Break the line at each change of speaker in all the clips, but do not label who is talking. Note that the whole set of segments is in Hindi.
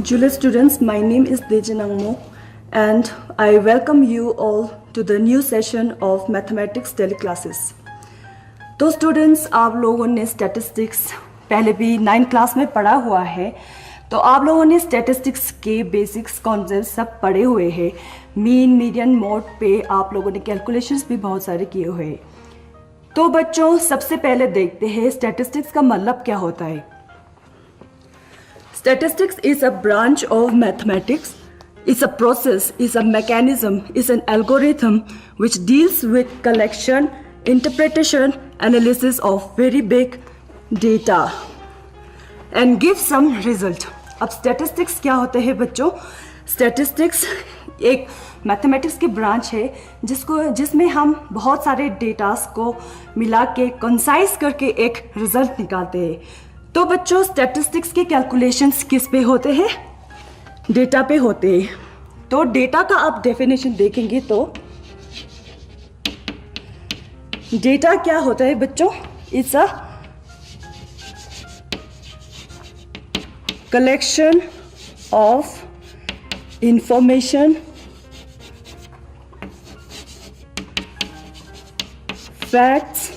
Julie students, my name is Dejan Angmo and I welcome you all to the new session of mathematics daily classes. तो स्टूडेंट्स, आप लोगों ने स्टैटिस्टिक्स पहले भी 9th क्लास में पढ़ा हुआ है, तो आप लोगों ने स्टैटिस्टिक्स के बेसिक्स कॉन्सेप्ट सब पढ़े हुए हैं। मीन, मीडियन, मोड पे आप लोगों ने कैलकुलेशंस भी बहुत सारे किए हुए हैं। तो बच्चों, सबसे पहले देखते हैं स्टैटिस्टिक्स का मतलब क्या होता है। Statistics is a branch of mathematics. It's a process, it's a mechanism, it's an algorithm which deals with collection, interpretation, analysis of very big data and gives some result. अब statistics क्या होते हैं बच्चों? Statistics एक मैथमेटिक्स की ब्रांच है जिसमें हम बहुत सारे डेटास को मिला के कंसाइज करके एक रिजल्ट निकालते हैं। तो बच्चों, स्टैटिस्टिक्स के कैलकुलेशंस किस पे होते हैं? डेटा पे होते हैं। तो डेटा का आप डेफिनेशन देखेंगे तो डेटा क्या होता है बच्चों? It's a collection of information, facts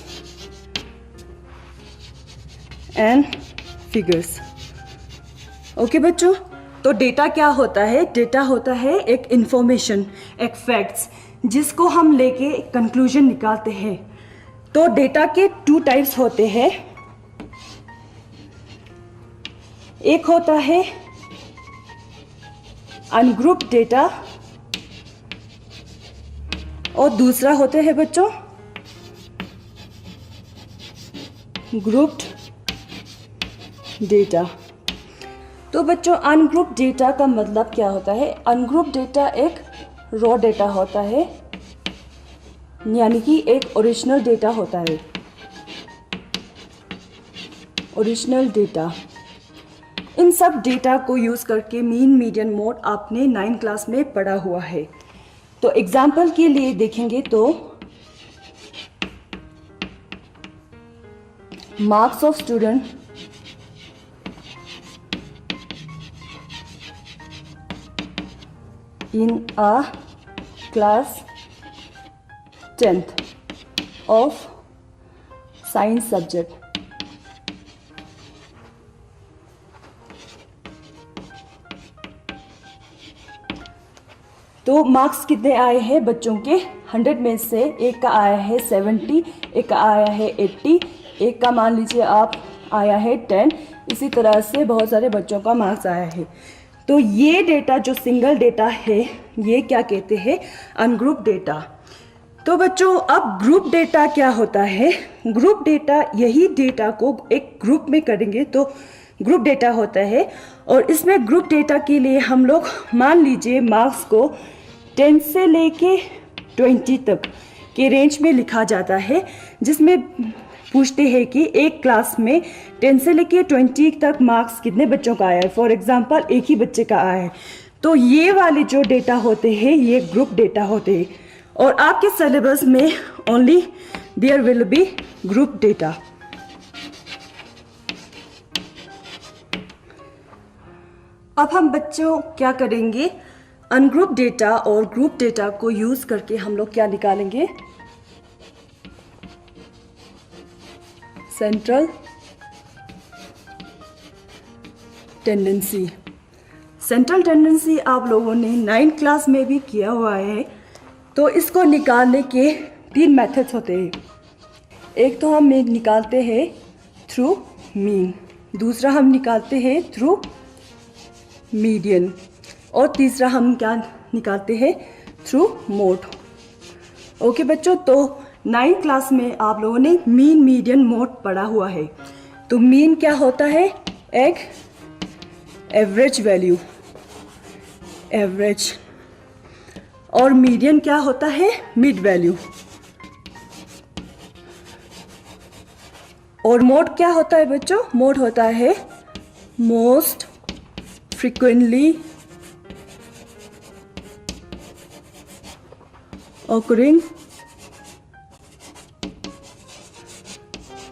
and figures. Okay बच्चों, तो डेटा क्या होता है? डेटा होता है एक इंफॉर्मेशन, एक फैक्ट्स जिसको हम लेके कंक्लूजन निकालते हैं। तो डेटा के 2 टाइप्स होते हैं। एक होता है अनग्रुप्ड डेटा और दूसरा होता है बच्चों ग्रुप्ड डेटा। तो बच्चों, अनग्रुप डेटा का मतलब क्या होता है? अनग्रुप डेटा एक रॉ डेटा होता है, यानी कि एक ओरिजिनल डेटा होता है। ओरिजिनल डेटा, इन सब डेटा को यूज करके मीन, मीडियन, मोड आपने 9th क्लास में पढ़ा हुआ है। तो एग्जाम्पल के लिए देखेंगे तो marks of student in a class 10th of science subject. तो मार्क्स कितने आए हैं बच्चों के? 100 में से एक का आया है 70, एक का आया है 80, एक का मान लीजिए आप आया है 10। इसी तरह से बहुत सारे बच्चों का मार्क्स आया है। तो ये डेटा जो सिंगल डेटा है, ये क्या कहते हैं? Ungroup data. तो बच्चों, अब ग्रुप डेटा क्या होता है? ग्रुप डेटा, यही डेटा को एक ग्रुप में करेंगे तो ग्रुप डेटा होता है। और इसमें ग्रुप डेटा के लिए हम लोग मान लीजिए मार्क्स को 10 से लेके 20 तक के रेंज में लिखा जाता है, जिसमें पूछते हैं कि एक क्लास में 10 से लेके 20 तक मार्क्स कितने बच्चों का आया है। फॉर एग्जांपल, एक ही बच्चे का आया है। तो ये वाले जो डेटा होते हैं ये ग्रुप डेटा होते हैं। और आपके सिलेबस में only there will be group data. अब हम बच्चों क्या करेंगे? अनग्रुप डेटा और ग्रुप डेटा को यूज करके हम लोग क्या निकालेंगे? Central tendency. सेंट्रल टेंडेंसी आप लोगों ने 9th क्लास में भी किया हुआ है। तो इसको निकालने के 3 मेथड्स होते हैं। एक तो हम निकालते हैं थ्रू मीन, दूसरा हम निकालते हैं थ्रू मीडियन, और तीसरा हम क्या निकालते हैं? Through mode. ओके बच्चों, तो 9th क्लास में आप लोगों ने मीन, मीडियन, मोड पढ़ा हुआ है। तो मीन क्या होता है? एक एवरेज वैल्यू, एवरेज। और मीडियन क्या होता है? Mid value. और मोड क्या होता है बच्चों? मोड होता है मोस्ट फ्रीक्वेंटली ऑकरिंग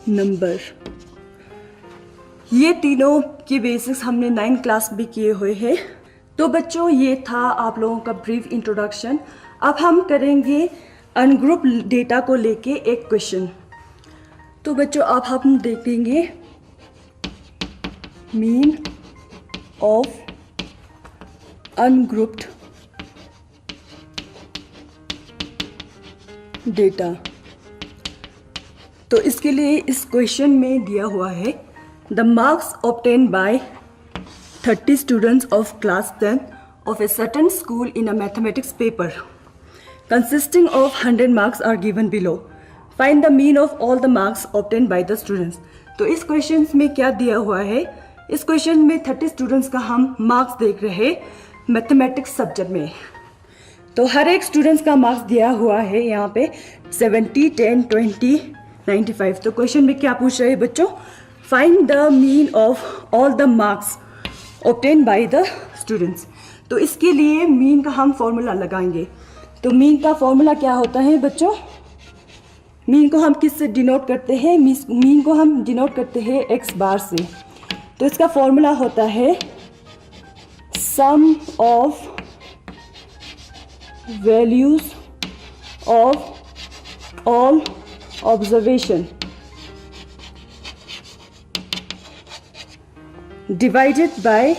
नंबर। ये तीनों के बेसिक्स हमने 9 क्लास भी किए हुए हैं। तो बच्चों ये था आप लोगों का ब्रीफ इंट्रोडक्शन। अब हम करेंगे अनग्रुप डेटा को लेके एक क्वेश्चन। तो बच्चों अब हम देखेंगे मीन ऑफ अनग्रुप्ड डेटा। तो इसके लिए इस क्वेश्चन में दिया हुआ है the marks obtain bye 30 students of class 10 of a certain school in a mathematics paper consisting of 100 marks are given below. Find the mean of all the marks obtained by the students. तो इस क्वेश्चन में क्या दिया हुआ है, इस क्वेश्चन में 30 स्टूडेंट्स का हम मार्क्स देख रहे हैं मैथमेटिक्स सब्जेक्ट में। तो हर एक स्टूडेंट्स का मार्क्स दिया हुआ है यहाँ पे 70, 10, 20, 95। तो क्वेश्चन में क्या पूछ रहे हैं बच्चों, find the mean of all the marks obtain by the students. तो इसके लिए मीन का हम फॉर्मूला लगाएंगे। तो मीन का फॉर्मूला क्या होता है बच्चों, मीन को हम किससे डिनोट करते हैं, मीन को हम डिनोट करते हैं एक्स बार से। तो इसका फॉर्मूला होता है sum of values of all observation divided by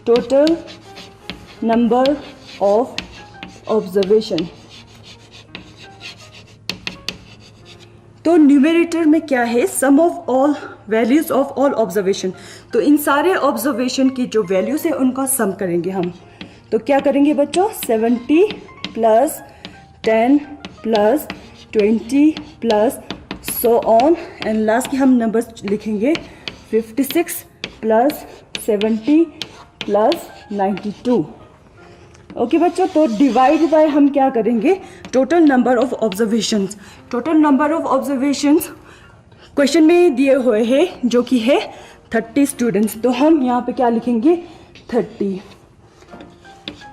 total number of observation. तो न्यूमरेटर में क्या है, sum of all values of all observation. तो इन सारे ऑब्जर्वेशन की जो वैल्यूज है उनका सम करेंगे हम। तो क्या करेंगे बच्चों, 70 plus 10 plus 20 plus so on and last के हम नंबर्स लिखेंगे 56 प्लस 70 प्लस 92। ओके बच्चों, तो डिवाइड बाय हम क्या करेंगे, total number of observations. Total number of observations question में दिए हुए हैं जो कि है 30 स्टूडेंट्स। तो हम यहाँ पे क्या लिखेंगे 30।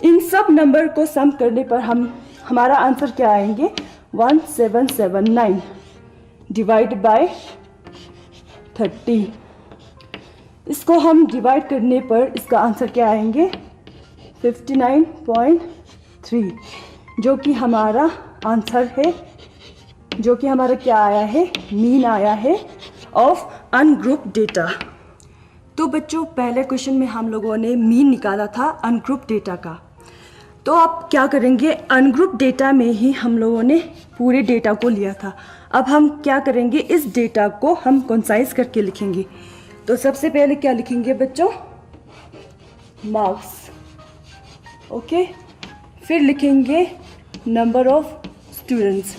इन सब नंबर को सम करने पर हमारा आंसर क्या आएंगे 1779 डिवाइड बाय 30। इसको हम डिवाइड करने पर इसका आंसर क्या आएंगे 59.3, जो कि हमारा आंसर है, जो कि हमारा क्या आया है, मीन आया है ऑफ अनग्रुप डेटा। तो बच्चों पहले क्वेश्चन में हम लोगों ने मीन निकाला था अनग्रुप डेटा का। तो आप क्या करेंगे, अनग्रुप डेटा में ही हम लोगों ने पूरे डेटा को लिया था। अब हम क्या करेंगे, इस डेटा को हम कंसाइज करके लिखेंगे। तो सबसे पहले क्या लिखेंगे बच्चों, मार्क्स। ओके, फिर लिखेंगे नंबर ऑफ स्टूडेंट्स।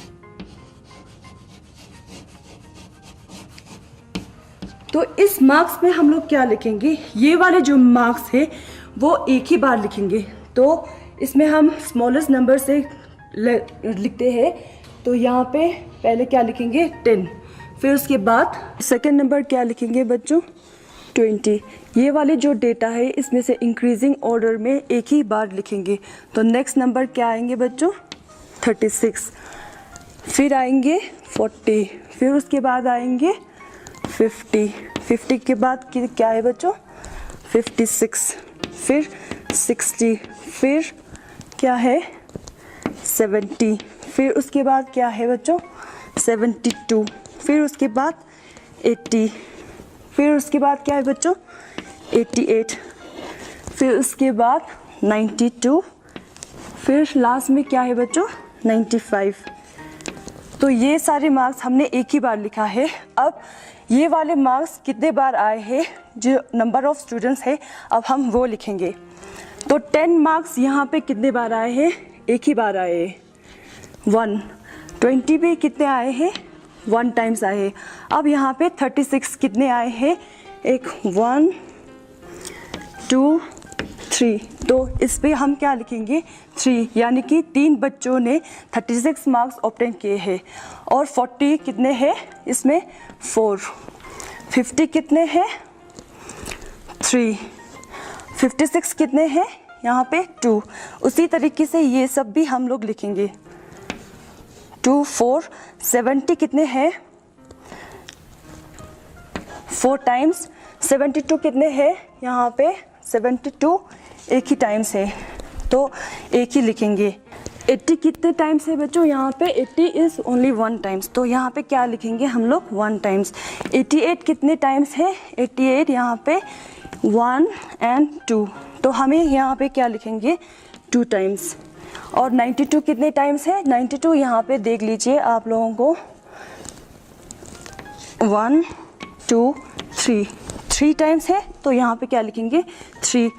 तो इस मार्क्स में हम लोग क्या लिखेंगे, ये वाले जो मार्क्स है वो एक ही बार लिखेंगे। तो इसमें हम स्मॉलेस्ट नंबर से लिखते हैं। तो यहाँ पे पहले क्या लिखेंगे 10, फिर उसके बाद सेकेंड नंबर क्या लिखेंगे बच्चों 20। ये वाले जो डेटा है इसमें से इंक्रीजिंग ऑर्डर में एक ही बार लिखेंगे। तो नेक्स्ट नंबर क्या आएंगे बच्चों 36, फिर आएंगे 40, फिर उसके बाद आएंगे 50, 50 के बाद क्या है बच्चों 56, फिर 60, फिर क्या है 70, फिर उसके बाद क्या है बच्चों 72, फिर उसके बाद 80, फिर उसके बाद क्या है बच्चों 88, फिर उसके बाद 92, फिर लास्ट में क्या है बच्चों 95। तो ये सारे मार्क्स हमने एक ही बार लिखा है। अब ये वाले मार्क्स कितने बार आए हैं, जो नंबर ऑफ स्टूडेंट्स है, अब हम वो लिखेंगे। तो 10 मार्क्स यहाँ पे कितने बार आए हैं, एक ही बार आए हैं 1। 20 भी कितने आए हैं 1 टाइम्स आए हैं। अब यहाँ पे 36 कितने आए हैं, एक 1 2 3। तो इस पे हम क्या लिखेंगे 3, यानी कि 3 बच्चों ने 36 मार्क्स ऑब्टेन किए हैं। और 40 कितने हैं इसमें 4, 50 कितने हैं 3, 56 कितने हैं यहाँ पे 2। उसी तरीके से ये सब भी हम लोग लिखेंगे 2 4 70 कितने हैं 4 टाइम्स 72 कितने हैं यहाँ पे? 72 एक ही टाइम्स है तो एक ही लिखेंगे। 80 कितने टाइम्स है बच्चों? यहाँ पे 80 इज़ ओनली 1 टाइम्स, तो यहाँ पे क्या लिखेंगे हम लोग? 1 टाइम्स। 88 कितने टाइम्स है? 88 यहाँ पे 1 and 2, तो हमें यहाँ पे क्या लिखेंगे? 2 टाइम्स। और 92 कितने टाइम्स है? 92 यहाँ पे देख लीजिए आप लोगों को, 1 2 3 टाइम्स है, तो यहाँ पे क्या लिखेंगे? 3।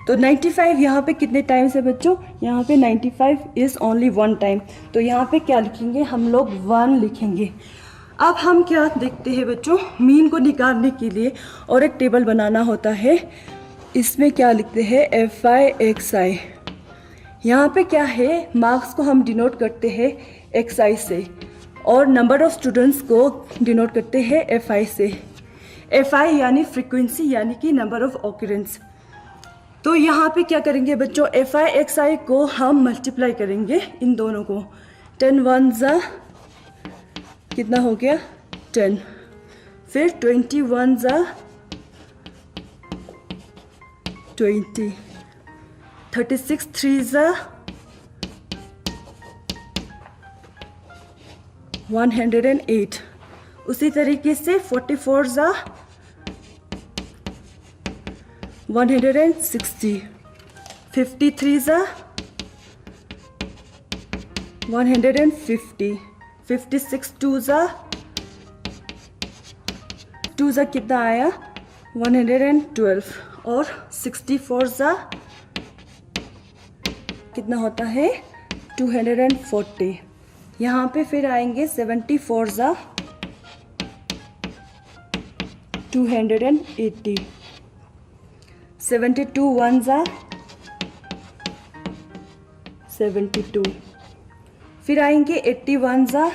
तो 95 यहाँ पे कितने टाइम्स है बच्चों? यहाँ पे 95 इज़ ओनली 1 टाइम, तो यहाँ पे क्या लिखेंगे हम लोग? 1 लिखेंगे। अब हम क्या देखते हैं बच्चों, मीन को निकालने के लिए और एक टेबल बनाना होता है। इसमें क्या लिखते हैं? FI XI। यहाँ पे क्या है, मार्क्स को हम डिनोट करते हैं XI से और नंबर ऑफ स्टूडेंट्स को डिनोट करते हैं FI से। FI यानी फ्रीक्वेंसी यानी कि नंबर ऑफ ऑकरेंस। तो यहाँ पे क्या करेंगे बच्चों? FI XI को हम मल्टीप्लाई करेंगे इन दोनों को। 10 1 जा कितना हो गया? 10। फिर 21 जा 20। 36 3 जा 108। उसी तरीके से 44 जा 160। 53 जा 150। 56 2 जा कितना आया? 112। और 64 जा कितना होता है? 240। यहाँ पे फिर आएंगे 74 जा 280। 72 1 जा 72। फिर आएंगे 81 जा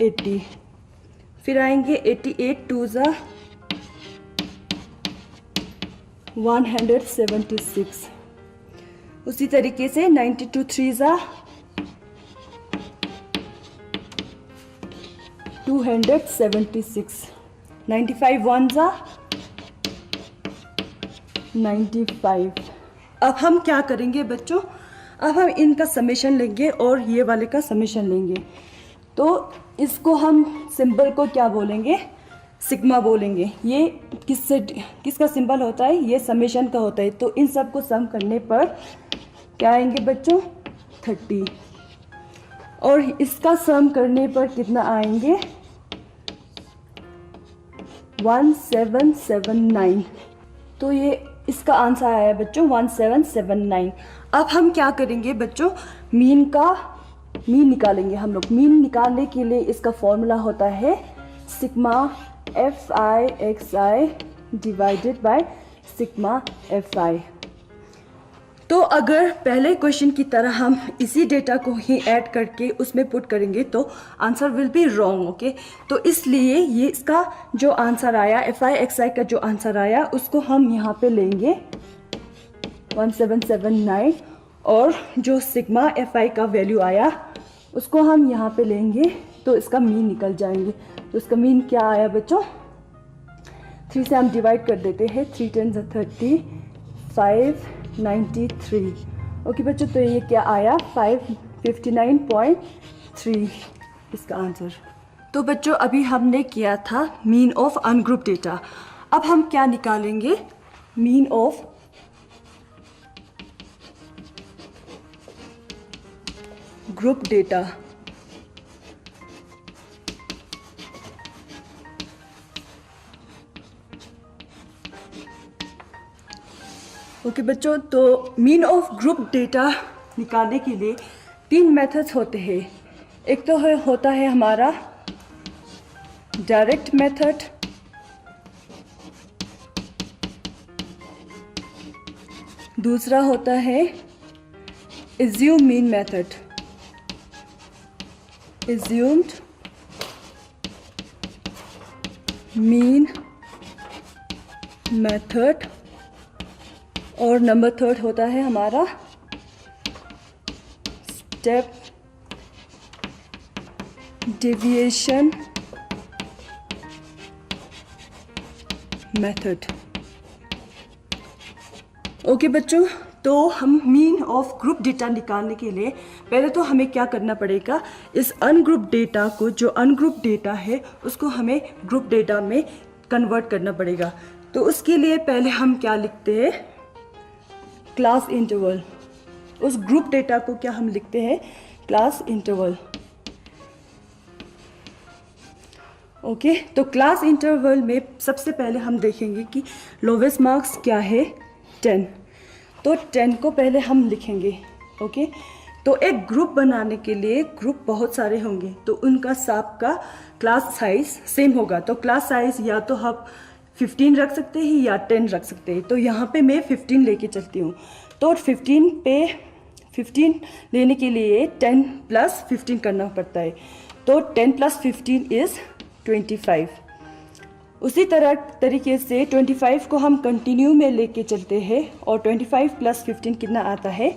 80। फिर आएंगे 88 2 जा 176। उसी तरीके से 92 3 जा 276। 95 1 जा 95। अब हम क्या करेंगे बच्चों? अब हम इनका समेशन लेंगे और ये वाले का समेशन लेंगे। तो इसको हम सिंबल को क्या बोलेंगे? सिग्मा बोलेंगे। ये किसका सिंबल होता है? ये समेशन का होता है। तो इन सब को सम करने पर क्या आएंगे बच्चों? 30। और इसका सम करने पर कितना आएंगे? 1779। तो ये इसका आंसर आया बच्चों 1779। अब हम क्या करेंगे बच्चों? मीन निकालेंगे हम लोग। मीन निकालने के लिए इसका फॉर्मूला होता है sigma FI XI divided by sigma FI। तो अगर पहले क्वेश्चन की तरह हम इसी डेटा को ही ऐड करके उसमें पुट करेंगे तो answer will be wrong. Okay, तो इसलिए ये इसका जो आंसर आया, FI XI का जो आंसर आया, उसको हम यहाँ पे लेंगे 1779। और जो सिग्मा FI का वैल्यू आया उसको हम यहाँ पे लेंगे, तो इसका मीन निकल जाएंगे। तो इसका मीन क्या आया बच्चों? 3 से हम डिवाइड कर देते हैं। 3 10 30 593। ओके बच्चों, तो ये क्या आया? 559.3 इसका आंसर। तो बच्चों अभी हमने किया था मीन ऑफ अनग्रुप डेटा। अब हम क्या निकालेंगे? Mean of group data. Okay बच्चों, तो मीन ऑफ ग्रुप डेटा निकालने के लिए 3 मेथड्स होते हैं। एक तो होता है हमारा डायरेक्ट मेथड, दूसरा होता है assume mean method, assumed mean method, और नंबर 3 होता है हमारा स्टेप डेविएशन मेथड। ओके बच्चों, तो हम मीन ऑफ ग्रुप डेटा निकालने के लिए पहले तो हमें क्या करना पड़ेगा, इस अनग्रुप डेटा को, जो अनग्रुप डेटा है उसको हमें ग्रुप डेटा में कन्वर्ट करना पड़ेगा। तो उसके लिए पहले हम क्या लिखते हैं, क्लास इंटरवल। उस ग्रुप डेटा को क्या हम लिखते हैं, क्लास इंटरवल। ओके, तो क्लास इंटरवल में सबसे पहले हम देखेंगे कि लोवेस्ट मार्क्स क्या है, 10। तो 10 को पहले हम लिखेंगे। ओके, तो एक ग्रुप बनाने के लिए ग्रुप बहुत सारे होंगे, तो उनका सबका क्लास साइज सेम होगा। तो क्लास साइज या तो हम 15 रख सकते हैं या 10 रख सकते हैं। तो यहाँ पे मैं 15 लेके चलती हूँ। तो 15 लेने के लिए 10 + 15 करना पड़ता है। तो 10 + 15 इज़ 25। उसी तरीके से 25 को हम कंटिन्यू में लेके चलते हैं और 25 + 15 कितना आता है,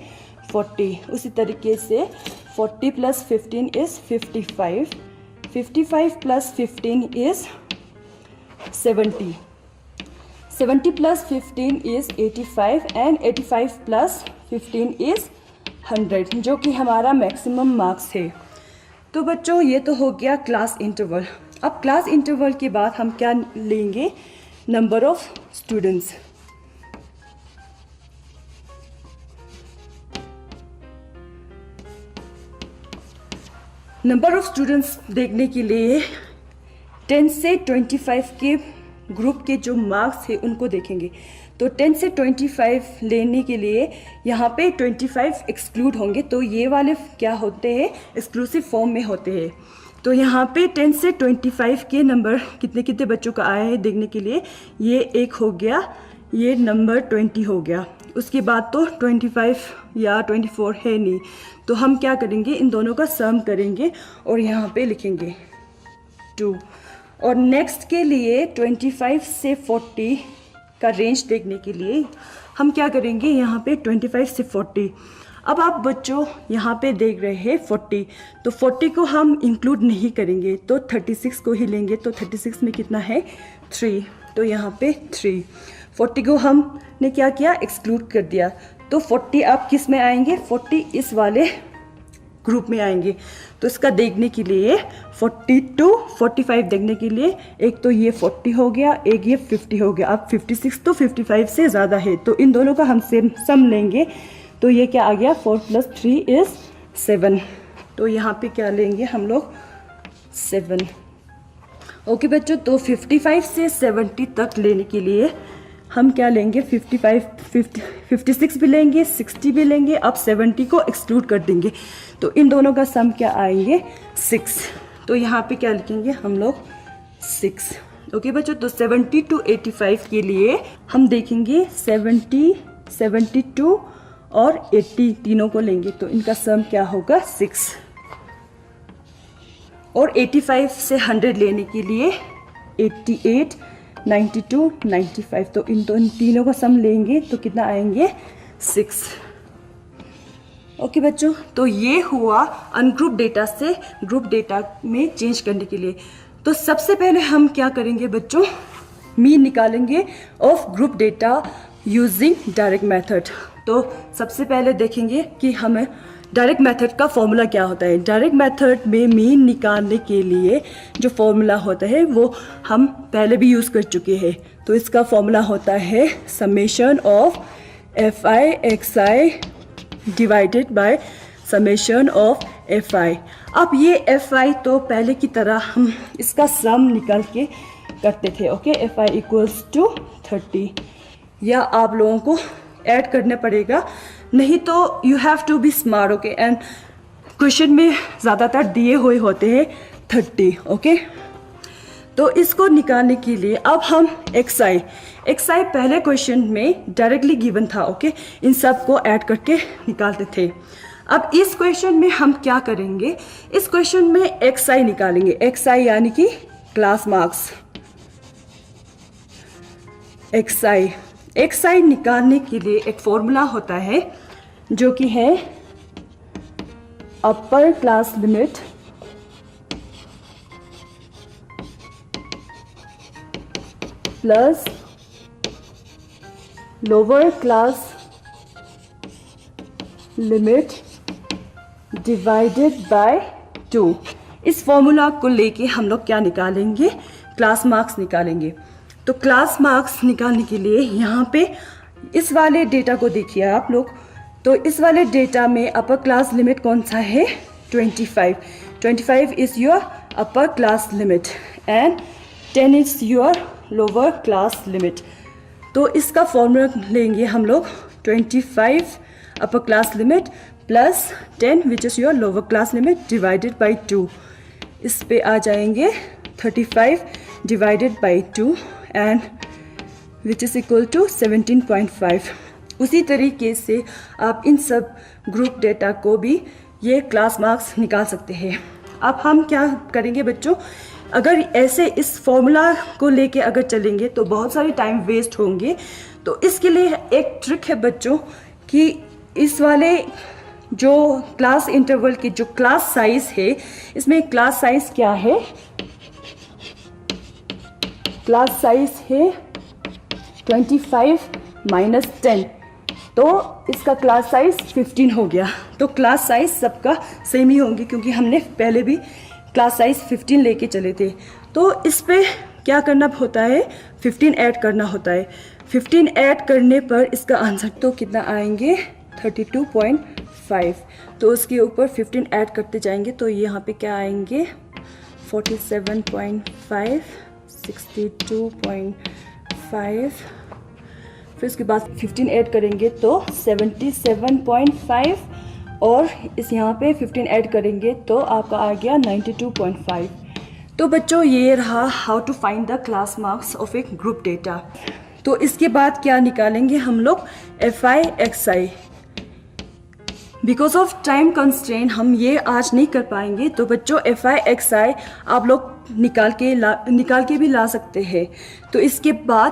40। उसी तरीके से 40 + 15 is 55। 55 + 15 is 70। 70 + 15 is 85 and 85 + 15 is 100, जो कि हमारा मैक्सिमम मार्क्स है। तो बच्चों ये तो हो गया क्लास इंटरवल। अब क्लास इंटरवल के बाद हम क्या लेंगे, number of students. Number of students देखने के लिए 10 से 25 के ग्रुप के जो मार्क्स है उनको देखेंगे। तो 10 से 25 लेने के लिए यहाँ पे 25 एक्सक्लूड होंगे, तो ये वाले क्या होते हैं, एक्सक्लूसिव फॉर्म में होते हैं। तो यहाँ पे 10 से 25 के नंबर कितने कितने बच्चों का आया है देखने के लिए, ये एक हो गया, ये नंबर 20 हो गया। उसके बाद तो 25 या 24 है नहीं, तो हम क्या करेंगे, इन दोनों का सम करेंगे और यहाँ पे लिखेंगे 2। और नेक्स्ट के लिए 25 से 40 का रेंज देखने के लिए हम क्या करेंगे, यहाँ पे 25 से 40। अब आप बच्चों यहाँ पे देख रहे हैं 40, तो 40 को हम इंक्लूड नहीं करेंगे, तो 36 को ही लेंगे। तो 36 में कितना है, 3। तो यहाँ पे 3। 40 को हमने क्या किया, एक्सक्लूड कर दिया। तो 40 आप किस में आएंगे, 40 इस वाले ग्रुप में आएंगे। तो इसका देखने के लिए 40 to 45 देखने के लिए एक तो ये 40 हो गया, एक ये 50 हो गया। अब 56 तो 55 से ज़्यादा है, तो इन दोनों का हम सम लेंगे। तो ये क्या आ गया, 4 + 3 इज़ 7। तो यहाँ पे क्या लेंगे हम लोग, 7। ओके बच्चों, तो 55 से 70 तक लेने के लिए हम क्या लेंगे, 56 भी लेंगे, 60 भी लेंगे। अब 70 को एक्सक्लूड कर देंगे, तो इन दोनों का सम क्या आएंगे, 6। तो यहाँ पे क्या लिखेंगे हम लोग, 6। ओके बच्चों, तो 70 to 85 के लिए हम देखेंगे 70, 72 और 80 तीनों को लेंगे, तो इनका सम क्या होगा, 6। और 85 से 100 लेने के लिए 88, 92, 95, तो इन तीनों का सम लेंगे तो कितना आएंगे, 6। ओके बच्चों, तो ये हुआ अनग्रुप डेटा से ग्रुप डेटा में चेंज करने के लिए। तो सबसे पहले हम क्या करेंगे बच्चों, मीन निकालेंगे of group data using direct method. तो सबसे पहले देखेंगे कि हमें डायरेक्ट मेथड का फॉर्मूला क्या होता है। डायरेक्ट मेथड में मीन निकालने के लिए जो फॉर्मूला होता है वो हम पहले भी यूज़ कर चुके हैं। तो इसका फॉर्मूला होता है summation of fi xi divided by summation of fi। अब ये fi तो पहले की तरह हम इसका सम निकाल के करते थे। ओके, fi = 30, या आप लोगों को ऐड करना पड़ेगा, नहीं तो you have to be smart. Okay, and question में ज़्यादातर दिए हुए होते हैं 30। ओके, तो इसको निकालने के लिए अब हम xi पहले क्वेश्चन में डायरेक्टली गिवन था। ओके, इन सब को ऐड करके निकालते थे। अब इस क्वेश्चन में हम क्या करेंगे, इस क्वेश्चन में xi निकालेंगे। xi यानी कि क्लास मार्क्स। xi निकालने के लिए एक फॉर्मूला होता है जो कि है अपर class limit plus lower class limit divided by 2। इस फॉर्मूला को लेके हम लोग क्या निकालेंगे, क्लास मार्क्स निकालेंगे। तो क्लास मार्क्स निकालने के लिए यहाँ पे इस वाले डेटा को देखिए आप लोग। तो इस वाले डेटा में अपर क्लास लिमिट कौन सा है, 25। 25 is your upper class limit and 10 is your lower class limit. तो इसका फॉर्मूला लेंगे हम लोग 25 upper class limit plus 10 which is your lower class limit divided by 2। इस पे आ जाएंगे 35 divided by 2 and which is equal to 17.5। उसी तरीके से आप इन सब ग्रुप डेटा को भी ये क्लास मार्क्स निकाल सकते हैं। अब हम क्या करेंगे बच्चों, अगर ऐसे इस फॉर्मूला को लेके अगर चलेंगे तो बहुत सारे टाइम वेस्ट होंगे। तो इसके लिए एक ट्रिक है बच्चों कि इस वाले जो क्लास इंटरवल की जो क्लास साइज है, इसमें क्लास साइज क्या है, क्लास साइज है 25 माइनस 10, तो इसका क्लास साइज 15 हो गया। तो क्लास साइज सबका सेम ही होंगे क्योंकि हमने पहले भी क्लास साइज 15 लेके चले थे। तो इस पे क्या करना होता है, 15 ऐड करना होता है। 15 ऐड करने पर इसका आंसर तो कितना आएंगे, 32.5। तो उसके ऊपर 15 ऐड करते जाएंगे तो यहाँ पे क्या आएंगे, 47.5, 62.5, फिर उसके बाद 15 ऐड करेंगे तो 77.5 और इस यहाँ पे 15 ऐड करेंगे तो आपका आ गया 92.5। तो बच्चों ये रहा how to find the class marks of a group data. तो इसके बाद क्या निकालेंगे हम लोग, FI XI। Because of time constraint हम ये आज नहीं कर पाएंगे। तो बच्चों FI XI आप लोग निकाल के भी ला सकते हैं। तो इसके बाद